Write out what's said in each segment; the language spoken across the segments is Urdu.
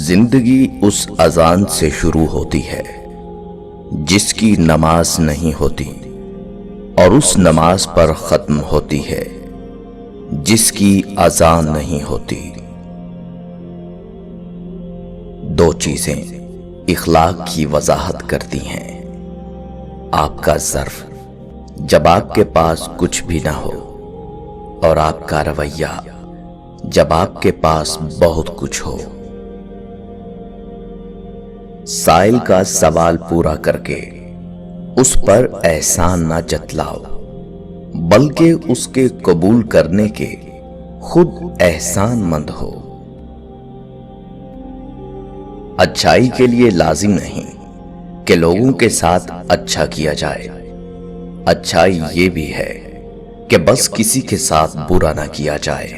زندگی اس اذان سے شروع ہوتی ہے جس کی نماز نہیں ہوتی، اور اس نماز پر ختم ہوتی ہے جس کی اذان نہیں ہوتی۔ دو چیزیں اخلاق کی وضاحت کرتی ہیں۔ آپ کا ظرف جب آپ کے پاس کچھ بھی نہ ہو، اور آپ کا رویہ جب آپ کے پاس بہت کچھ ہو۔ سائل کا سوال پورا کر کے اس پر احسان نہ جتلاؤ، بلکہ اس کے قبول کرنے کے خود احسان مند ہو۔ اچھائی کے لیے لازم نہیں کہ لوگوں کے ساتھ اچھا کیا جائے، اچھائی یہ بھی ہے کہ بس کسی کے ساتھ برا نہ کیا جائے۔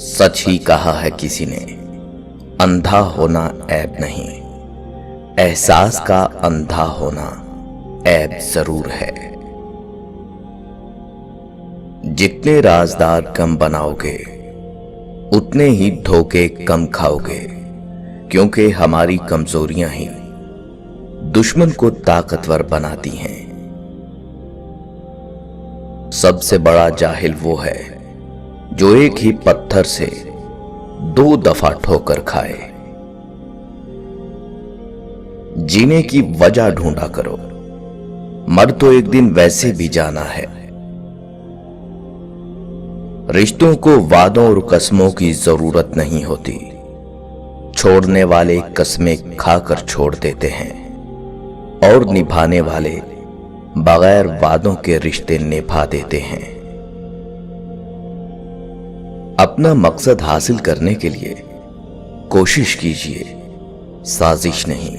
سچ ہی کہا ہے کسی نے، اندھا ہونا عیب نہیں، احساس کا اندھا ہونا عیب ضرور ہے۔ جتنے رازدار کم بناؤ گے اتنے ہی دھوکے کم کھاؤ گے، کیونکہ ہماری کمزوریاں ہی دشمن کو طاقتور بناتی ہیں۔ سب سے بڑا جاہل وہ ہے جو ایک ہی پتھر سے 2 دفعہ ٹھوکر کھائے۔ جینے کی وجہ ڈھونڈا کرو، مر تو ایک دن ویسے بھی جانا ہے۔ رشتوں کو وعدوں اور قسموں کی ضرورت نہیں ہوتی، چھوڑنے والے قسمیں کھا کر چھوڑ دیتے ہیں، اور نبھانے والے بغیر وعدوں کے رشتے نبھا دیتے ہیں۔ اپنا مقصد حاصل کرنے کے لیے کوشش کیجیے، سازش نہیں۔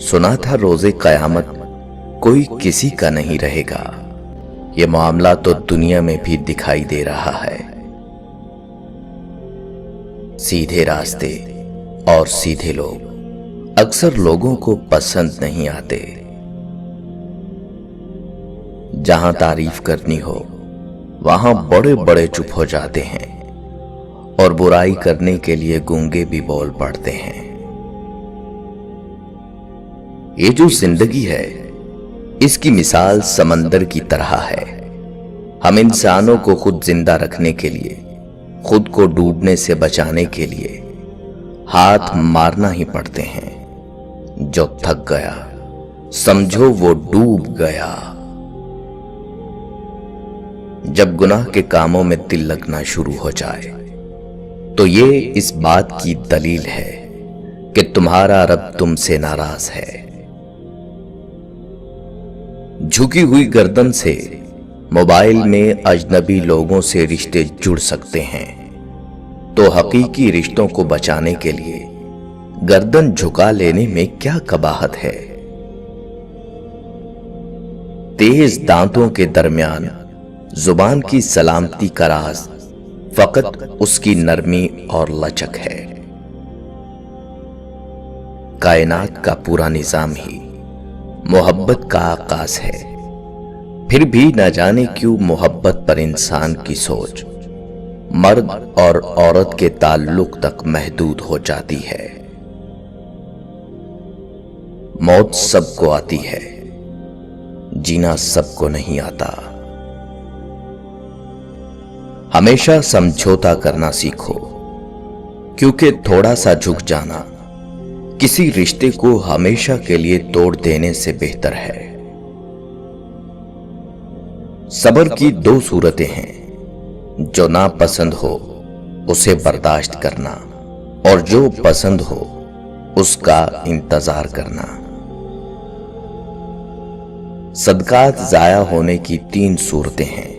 سنا تھا روز قیامت کوئی کسی کا نہیں رہے گا، یہ معاملہ تو دنیا میں بھی دکھائی دے رہا ہے۔ سیدھے راستے اور سیدھے لوگ اکثر لوگوں کو پسند نہیں آتے۔ جہاں تعریف کرنی ہو وہاں بڑے بڑے چپ ہو جاتے ہیں، اور برائی کرنے کے لیے گونگے بھی بول پڑتے ہیں۔ یہ جو زندگی ہے اس کی مثال سمندر کی طرح ہے۔ ہم انسانوں کو خود زندہ رکھنے کے لیے، خود کو ڈوبنے سے بچانے کے لیے ہاتھ مارنا ہی پڑتے ہیں۔ جو تھک گیا سمجھو وہ ڈوب گیا۔ جب گناہ کے کاموں میں دل لگنا شروع ہو جائے تو یہ اس بات کی دلیل ہے کہ تمہارا رب تم سے ناراض ہے۔ جھکی ہوئی گردن سے موبائل میں اجنبی لوگوں سے رشتے جڑ سکتے ہیں، تو حقیقی رشتوں کو بچانے کے لیے گردن جھکا لینے میں کیا قباحت ہے؟ تیز دانتوں کے درمیان زبان کی سلامتی کا راز فقط اس کی نرمی اور لچک ہے۔ کائنات کا پورا نظام ہی محبت کا آغاز ہے، پھر بھی نہ جانے کیوں محبت پر انسان کی سوچ مرد اور عورت کے تعلق تک محدود ہو جاتی ہے۔ موت سب کو آتی ہے، جینا سب کو نہیں آتا۔ ہمیشہ سمجھوتا کرنا سیکھو، کیونکہ تھوڑا سا جھک جانا کسی رشتے کو ہمیشہ کے لیے توڑ دینے سے بہتر ہے۔ صبر کی 2 صورتیں ہیں، جو ناپسند ہو اسے برداشت کرنا، اور جو پسند ہو اس کا انتظار کرنا۔ صدقات ضائع ہونے کی 3 صورتیں ہیں: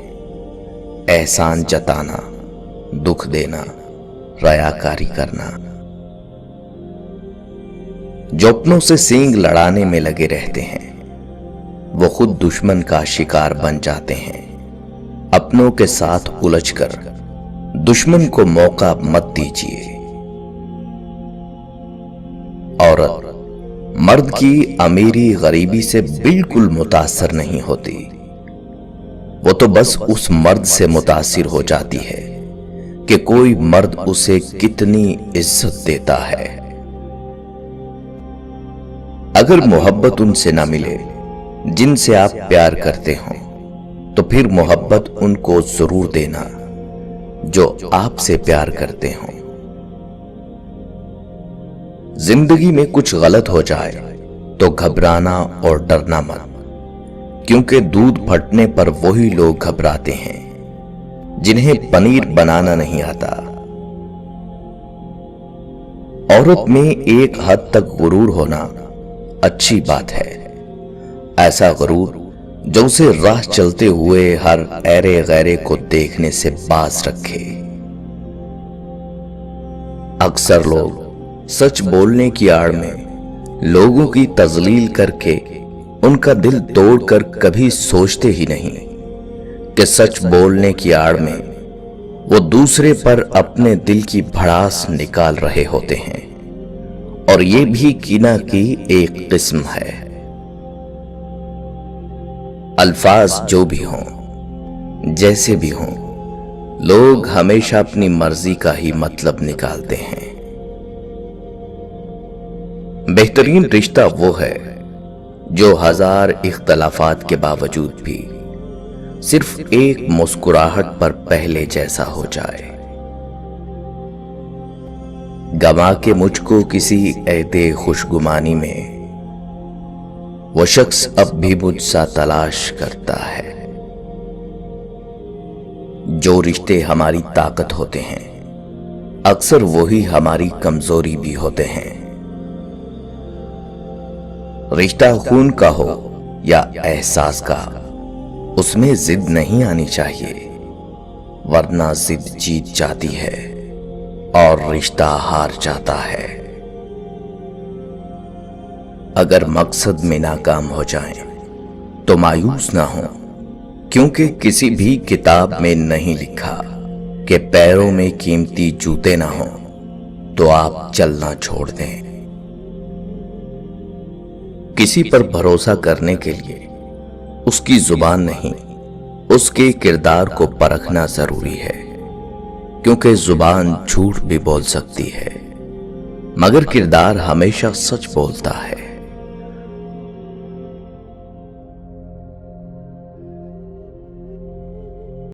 احسان جتانا، دکھ دینا، ریاکاری کرنا۔ جو اپنوں سے سینگ لڑانے میں لگے رہتے ہیں وہ خود دشمن کا شکار بن جاتے ہیں۔ اپنوں کے ساتھ الجھ کر دشمن کو موقع مت دیجیے۔ عورت مرد کی امیری غریبی سے بالکل متاثر نہیں ہوتی، وہ تو بس اس مرد سے متاثر ہو جاتی ہے کہ کوئی مرد اسے کتنی عزت دیتا ہے۔ اگر محبت ان سے نہ ملے جن سے آپ پیار کرتے ہوں تو پھر محبت ان کو ضرور دینا جو آپ سے پیار کرتے ہوں۔ زندگی میں کچھ غلط ہو جائے تو گھبرانا اور ڈرنا مت، کیونکہ دودھ پھٹنے پر وہی لوگ گھبراتے ہیں جنہیں پنیر بنانا نہیں آتا۔ عورت میں ایک حد تک غرور ہونا اچھی بات ہے، ایسا غرور جو اسے راہ چلتے ہوئے ہر ایرے غیرے کو دیکھنے سے باز رکھے۔ اکثر لوگ سچ بولنے کی آڑ میں لوگوں کی تذلیل کر کے ان کا دل توڑ کر کبھی سوچتے ہی نہیں کہ سچ بولنے کی آڑ میں وہ دوسرے پر اپنے دل کی بھڑاس نکال رہے ہوتے ہیں، اور یہ بھی کینہ کی ایک قسم ہے۔ الفاظ جو بھی ہوں، جیسے بھی ہوں، لوگ ہمیشہ اپنی مرضی کا ہی مطلب نکالتے ہیں۔ بہترین رشتہ وہ ہے جو ہزار اختلافات کے باوجود بھی صرف ایک مسکراہٹ پر پہلے جیسا ہو جائے۔ گما کے مجھ کو کسی عہد خوشگمانی میں وہ شخص اب بھی مجھ سا تلاش کرتا ہے۔ جو رشتے ہماری طاقت ہوتے ہیں اکثر وہی ہماری کمزوری بھی ہوتے ہیں۔ رشتہ خون کا ہو یا احساس کا، اس میں ضد نہیں آنی چاہیے، ورنہ ضد جیت جاتی ہے اور رشتہ ہار جاتا ہے۔ اگر مقصد میں ناکام ہو جائیں تو مایوس نہ ہوں، کیونکہ کسی بھی کتاب میں نہیں لکھا کہ پیروں میں قیمتی جوتے نہ ہوں تو آپ چلنا چھوڑ دیں۔ کسی پر بھروسہ کرنے کے لیے اس کی زبان نہیں، اس کے کردار کو پرکھنا ضروری ہے، کیونکہ زبان جھوٹ بھی بول سکتی ہے مگر کردار ہمیشہ سچ بولتا ہے۔